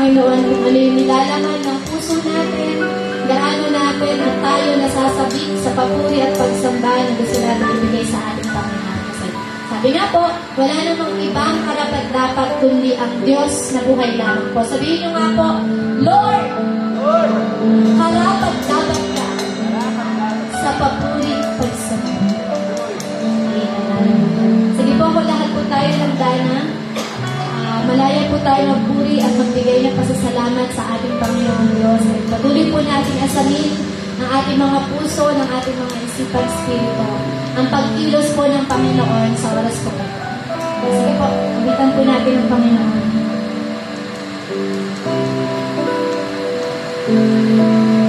Panginoon kung ano yung nilalaman ng puso natin, gaano natin at tayo nasasabik sa papuri at pagsamba na gusto natin ibigay sa ating Panginoon. Kasi sabi nga po, wala namang ibang karapat-dapat kundi ang Diyos na buhay lamang po. Sabihin nyo nga po, Lord, karapat-dapat ka sa papuri at pagsamba. Sige po, kung lahat po tayo ng dana, malaya po tayo magpuri at magbigay ng pasasalamat sa ating Panginoon Diyos. At patuloy po natin asamin ng ating mga puso, ng ating mga isipan, spirito, ang pagkilos po ng Panginoon sa oras po. Sige po, kapitan po natin ang Panginoon. Salamat.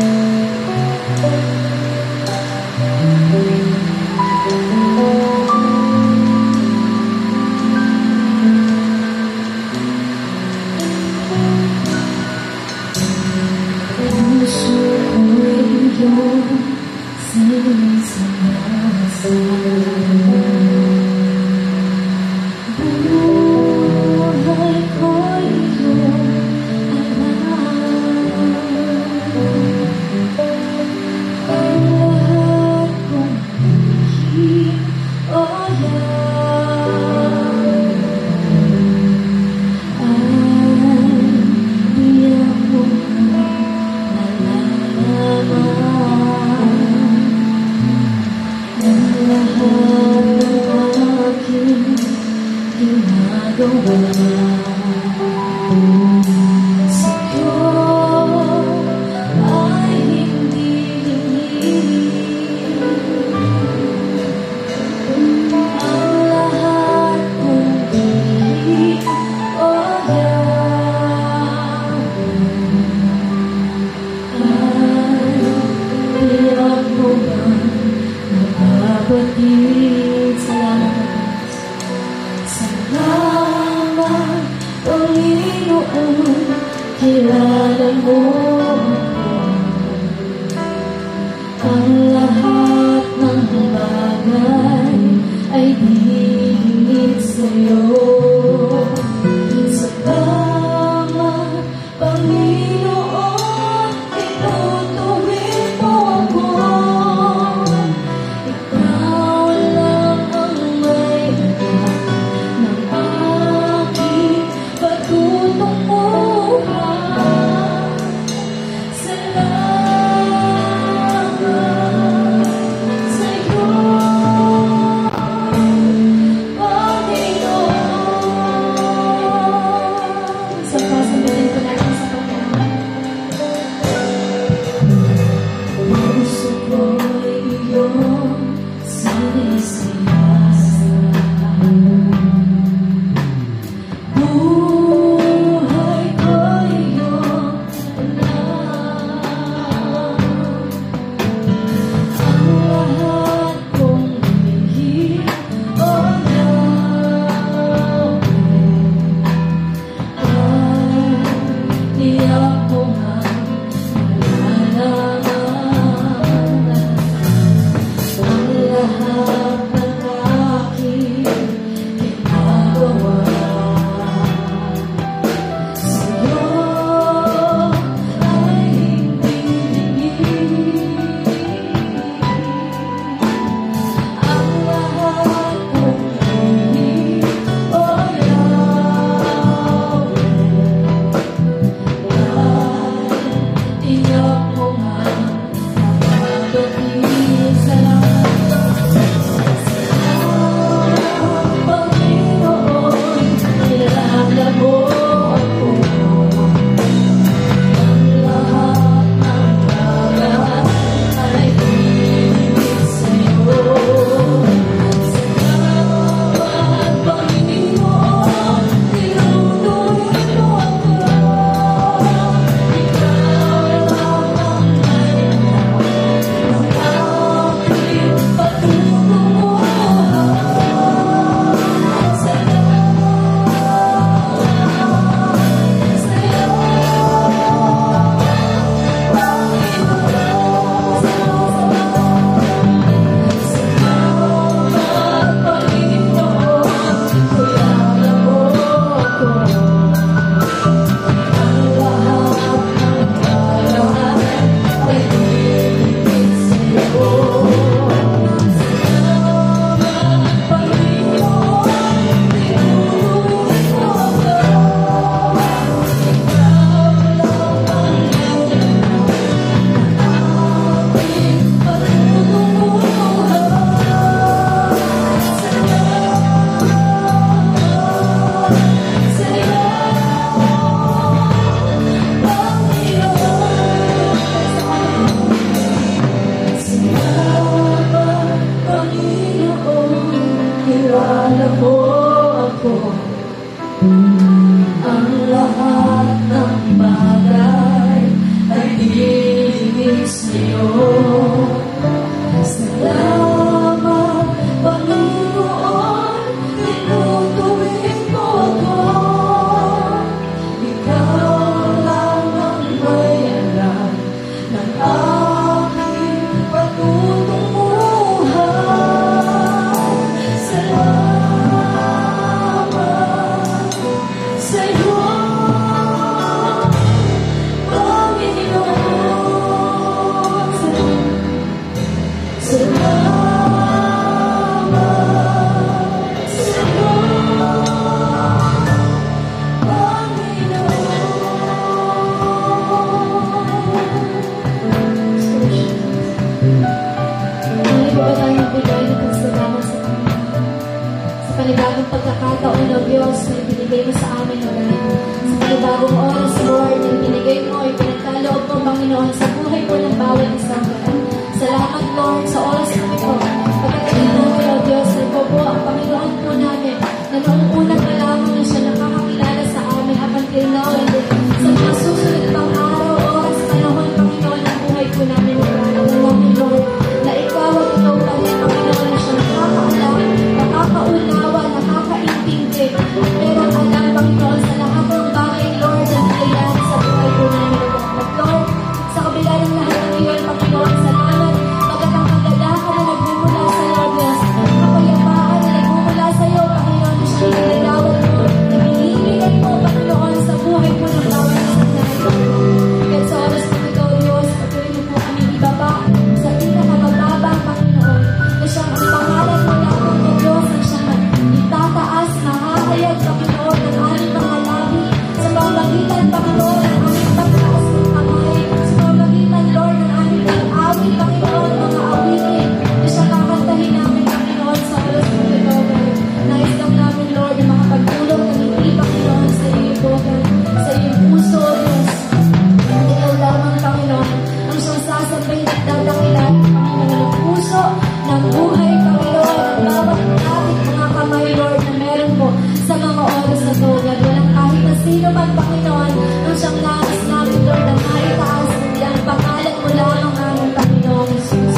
Panginoon. Ang siyang nais namin, Lord, na maitaas ang pangalan mo lamang aming Panginoon Jesus.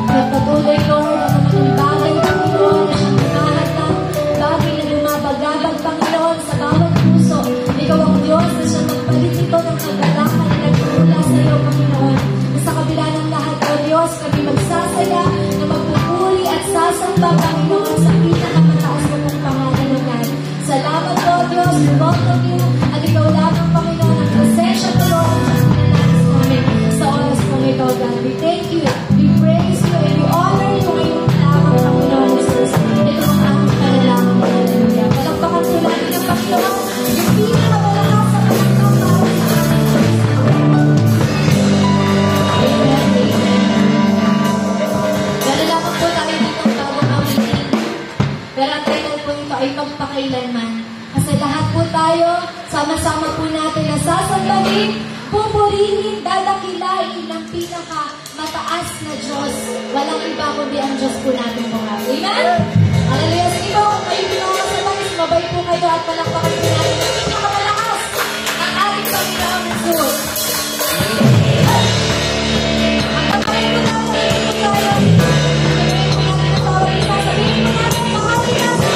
At patuloy, Lord, ang mga bagay, Panginoon, na siyang hinahatang bagay na lumabagabag, Panginoon, sa bawat puso. Ikaw ang Diyos na siyang magpalit ito ng kagalakan na nagmumula sa iyo, Panginoon. Na sa kabila ng lahat, O Diyos, kami magsasaya na magpupuri at sasamba, Panginoon, sa pinakamataas mo ng pangalan ng God. Salamat, O Diyos, we welcome you, at ikaw lamang, Panginoon, ang presensya mo, Lord, ang pinanais namin sa oras mo ito, God. We thank you, we praise you, and we honor you ngayon lamang, Panginoon Jesus. Ito ang aming panalangin, hallelujah. Palagpakan po natin ang Panginoon, yung pinakamalakas sa Panginoon para sa amin. Amen, amen. Gano'n lamang po tayo dito bago awitin. Pero ang title po nito ay magpakailanman. Kasi lahat po tayo, sama-sama po natin na sasambahin, pupurihin, dadakilain ng pinaka-mataas na Diyos. Walang iba kundi ang Diyos po natin po nga. Amen? Hallelujah. Sige po, kung kayo pinakasabay, sumabay po kayo at palakpakan po natin ang pinakamalakas ang ating Panginoon Jesus. Ang pagkain po natin, ito tayo. Sabihin po natin ang bawat isa. Sabihin po natin ang ating nasa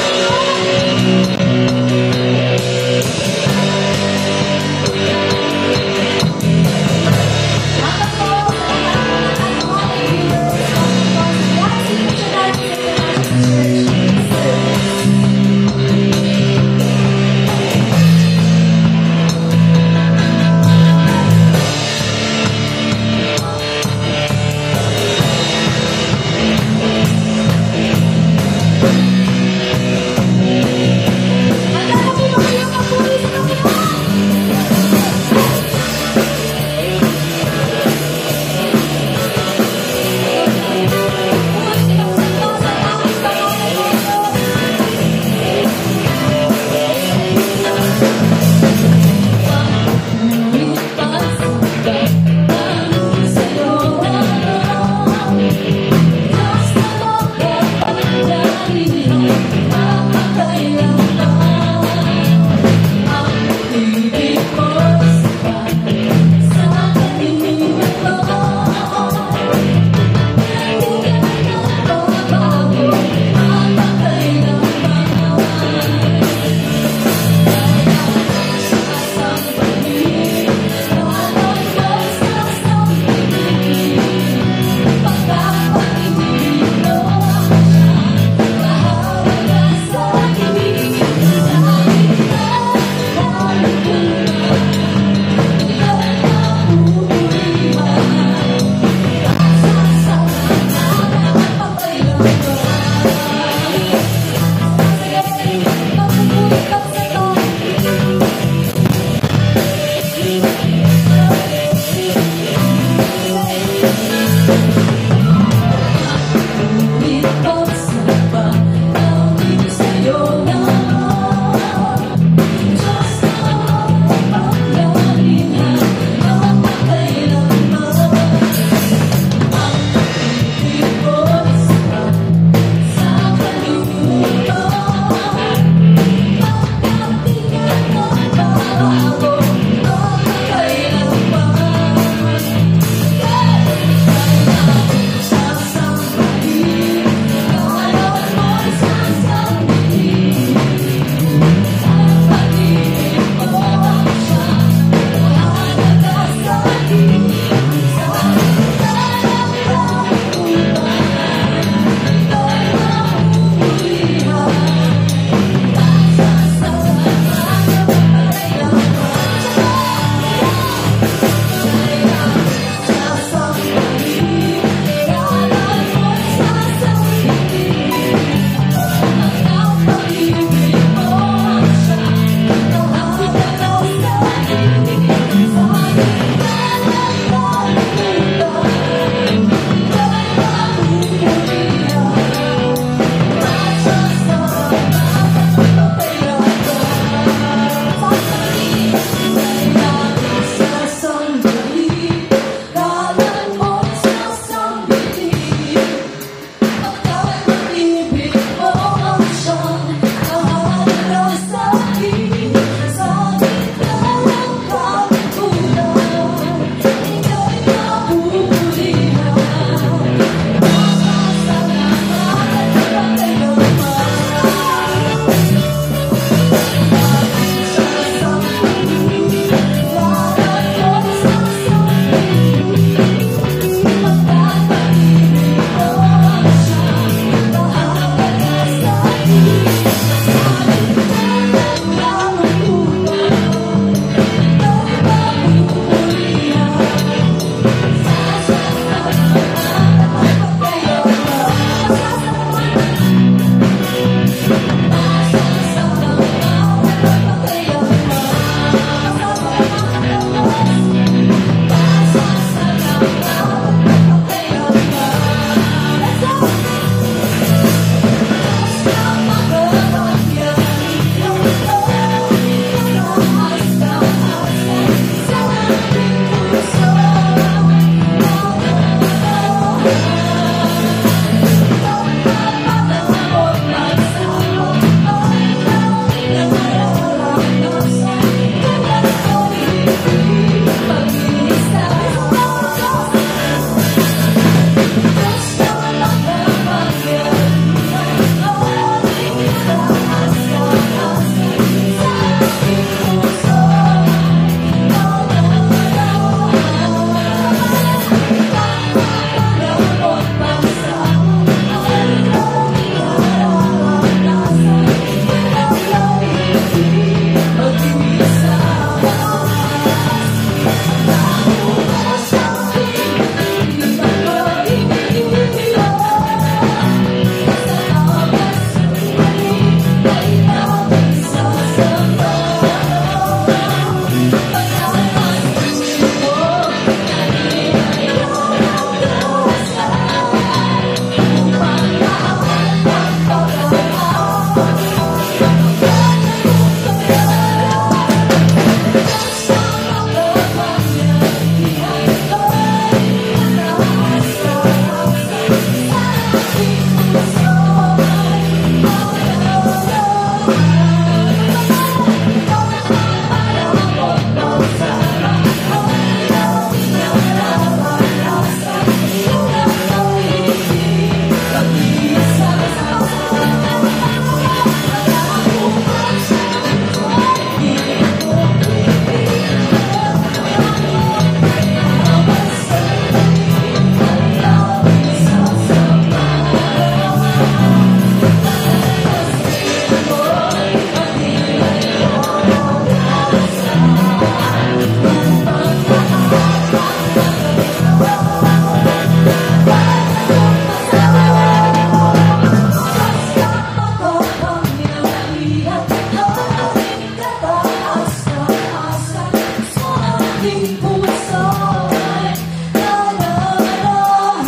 aking puso ay nalalaman.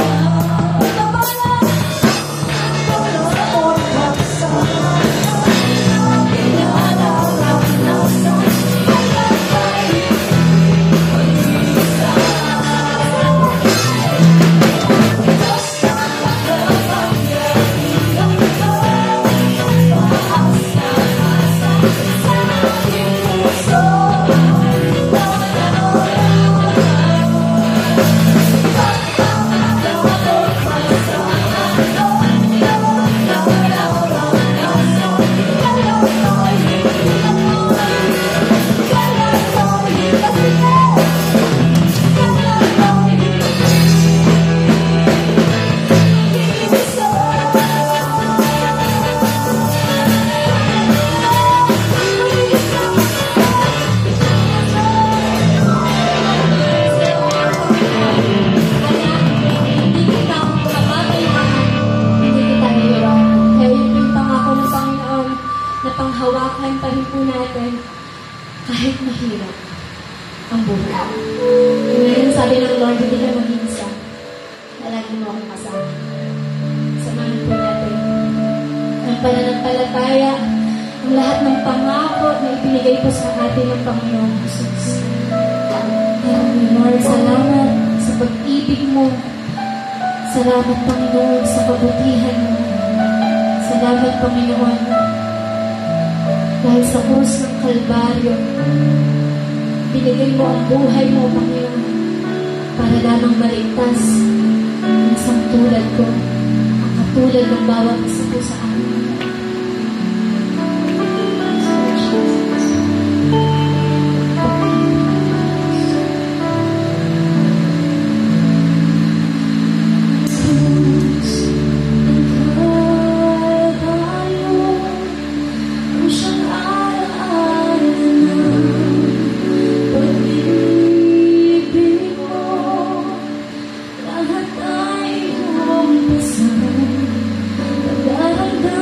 Tabalan ang pagsama, pinalaranasan ay lakay mag-isa. Diyos na makapangyarihan ka, paasa-asa sa aking puso ay panghawakan pa rin po natin kahit mahirap ang buhay. Ngayon sabi ng Lord, hindi ka mag-iisa. Lagi mo akong kasama. Samahan po natin ang pananampalataya, ang lahat ng pangako na ibinigay po sa atin ng Panginoong Jesus. Lord, salamat sa pag-ibig mo. Salamat, Panginoon, sa kabutihan mo. Salamat, Panginoon, dahil sa krus ng Kalbaryo, binigay mo ang buhay mo, Panginoon, para lamang maligtas ang isang tulad ko, ang katulad ng bawat isa po sa amin. Lahat ay umpisa, nagdaragdag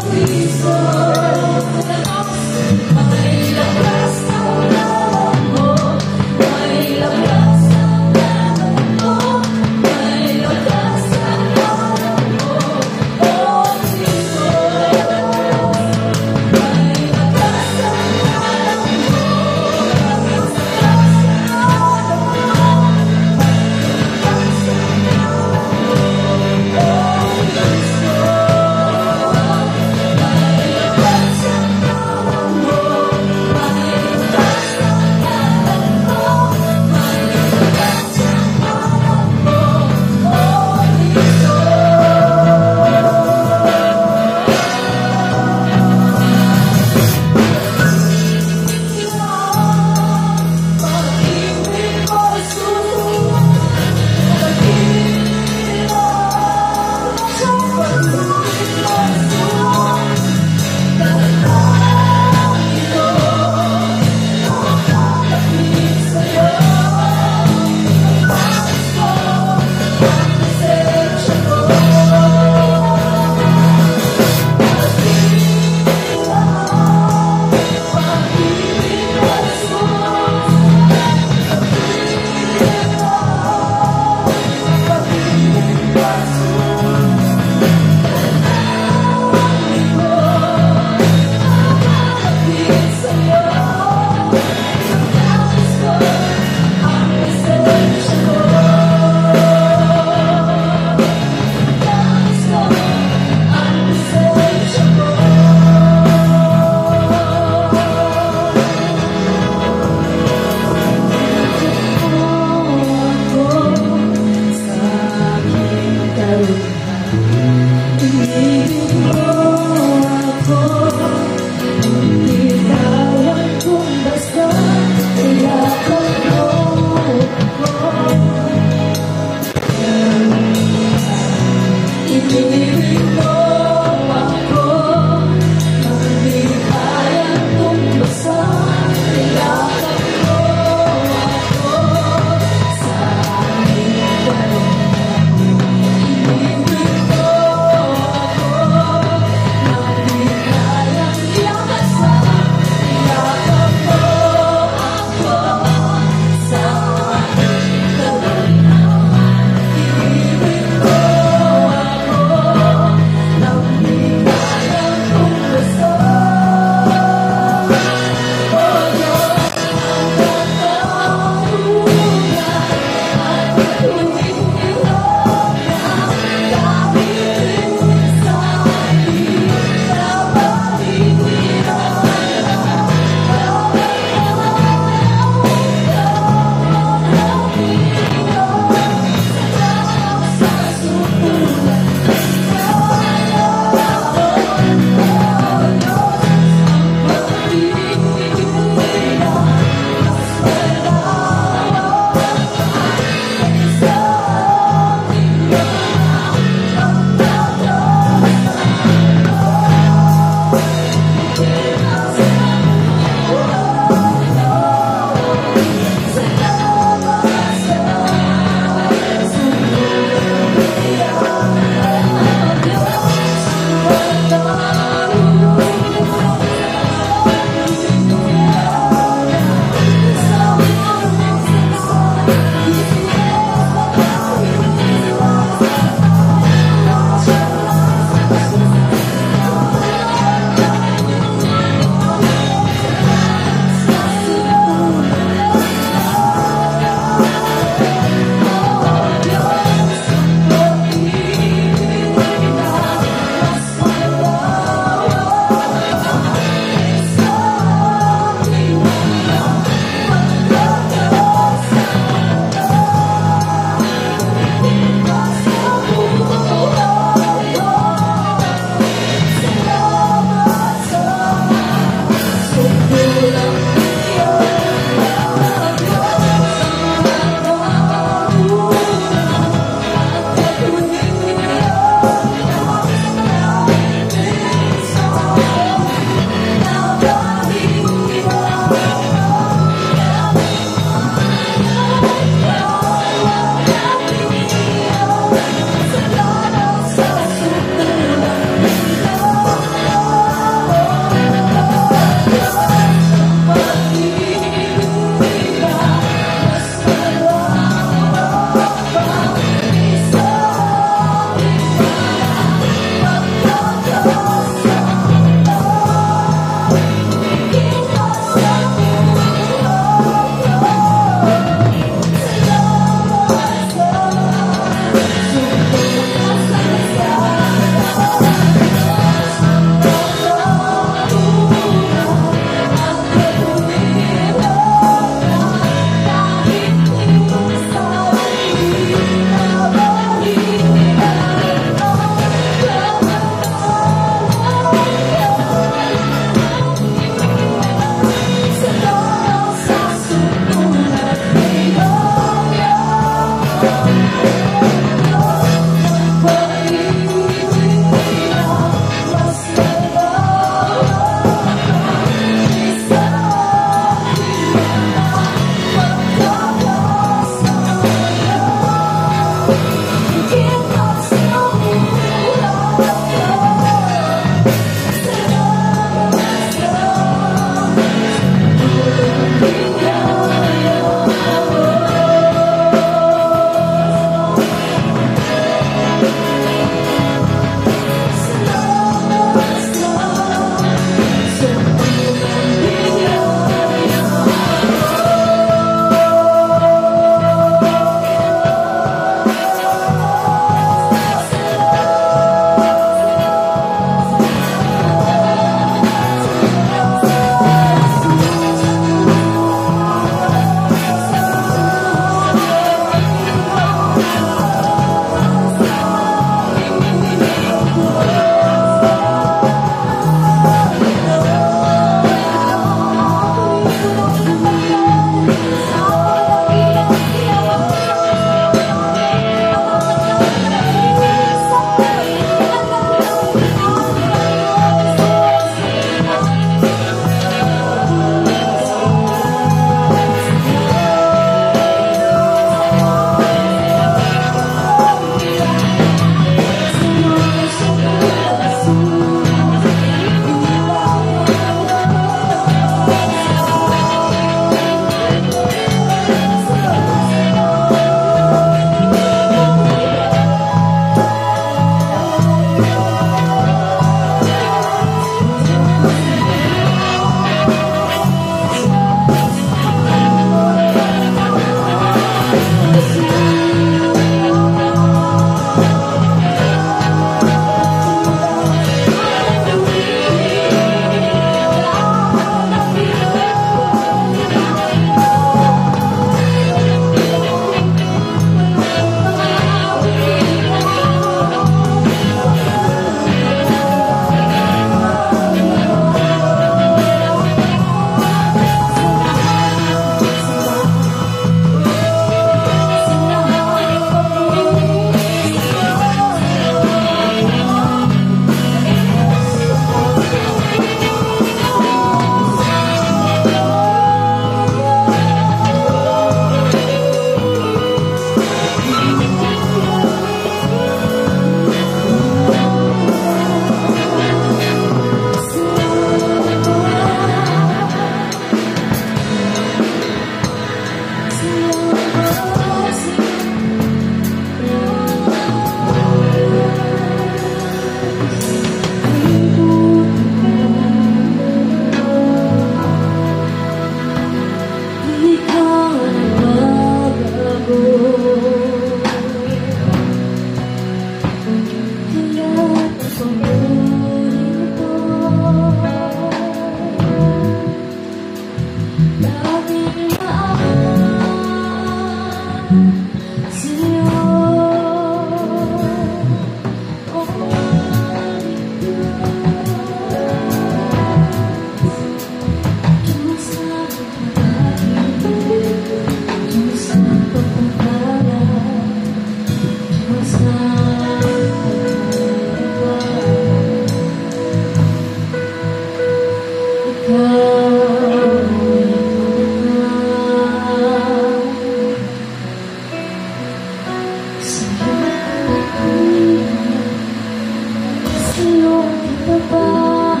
sa'yo itabangan.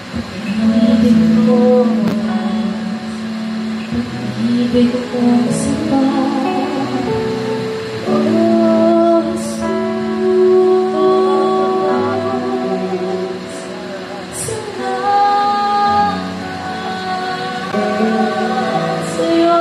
Pag-ibig mo, pag-ibig mo sa oh, Jesus, salamat sa'yo.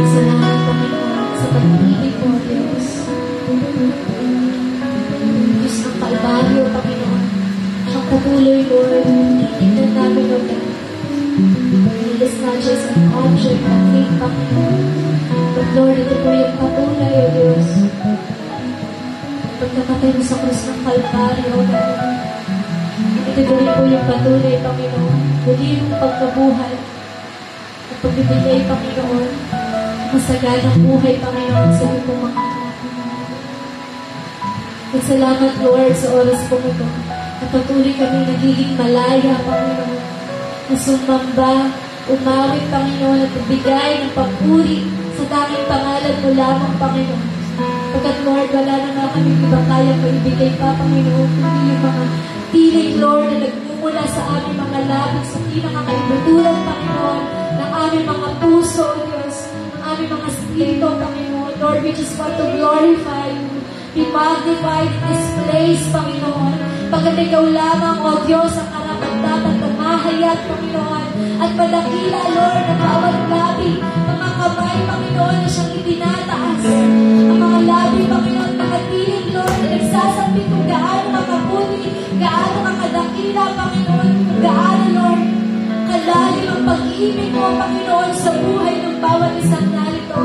Salamat, Panginoon, sa pag-ibig mo, Diyos. Diyos ng Kalbaryo, Panginoon. Ang patuloy, Lord, tingnan namin, Lord. It is not just an object of faith, Panginoon. But Lord, ito po yung patuloy, O Diyos. Pagkamatay mo sa krus ng Kalbaryo, Panginoon. Ito po yung patuloy, Panginoon. Muli yung pagkabuhay. Ang pagbibigay, Panginoon. Masaganang buhay, Panginoon, sa iyo mga anak. At salamat, Lord, sa oras po ito. At patuloy kami nagiging malaya, Panginoon. Na sumamba, umawit, Panginoon, at bigay ng papuri sa tanging pangalan mo lamang, Panginoon. Pagkat, Lord, wala na nga kami ibang kayang maibigay pa, Panginoon, kundi yung mga tinig, Lord, na nagmumula sa aming mga labis, sa pinakakaibuturan, Panginoon, ng aming mga puso, Diyos, ng aming mga spirito, Panginoon. Lord, we just want to glorify you. Be magnified in this place, Panginoon. Pagkat ikaw lamang, O Diyos, ang karapat-dapat na mahayag, Panginoon. At madakila, Lord, ang bawat labi, mga kamay, Panginoon, na siyang itinataas. Ang mga labi, Panginoon, nakatiling, Lord, na nagsasabi kung gaano makabuti, gaano makadakila, Panginoon, kung gaano, Lord, kalalim ang pag-ibig mo, Panginoon, sa buhay ng bawat isang narito.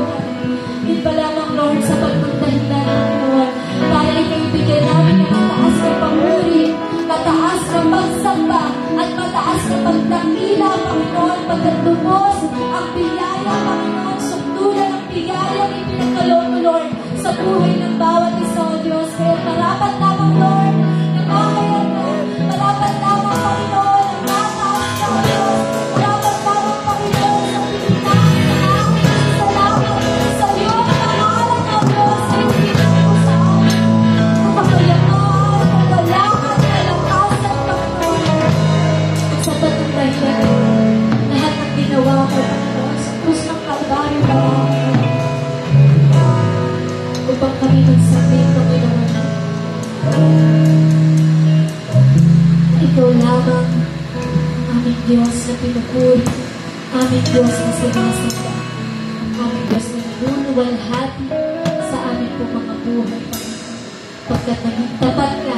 Yun pa lamang, Lord, sa pagpuntahilan, Panginoon, para ikaibigay namin ang mataas na pamuri, mataas na pagsamba, at mataas na pagdakila, Panginoon, pagkatubos ang biyaya, Panginoon, sundulan ang biyaya ang ipinagkaloob mo, Lord, sa buhay ng bawat isa, O Diyos. Kaya marapat lamang, Lord, na mahayag na, marapat lamang, Panginoon, ang mataas na, O Diyos, marapat lamang, Panginoon, sa pilihan na aking salamat sa iyo, pangalan, O Diyos, sa ibigay mo sa amin. Kapakayaman, kagalakan, kalakasan, Panginoon. Sa patuloy na lahat ng ginawa ko, Panginoon, sa krus ng Kalbaryo, Panginoon, upang kami magsabing, Panginoon, ikaw lamang aming Diyos na pinupuri, aming Diyos na sinasamba, aming Diyos na nunuluwalhati sa aming po mga buhay, Panginoon. Pagkat naging tapat ka,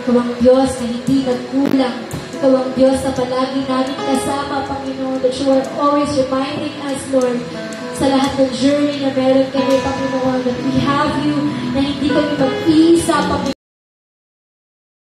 ikaw ang Diyos na hindi nagkulang, ikaw ang Diyos na palagi namin kasama, Panginoon, that you are always reminding us, Lord, sa lahat ng journey na meron kami, Panginoon, that we have you, na hindi kami mag-iisa, Panginoon.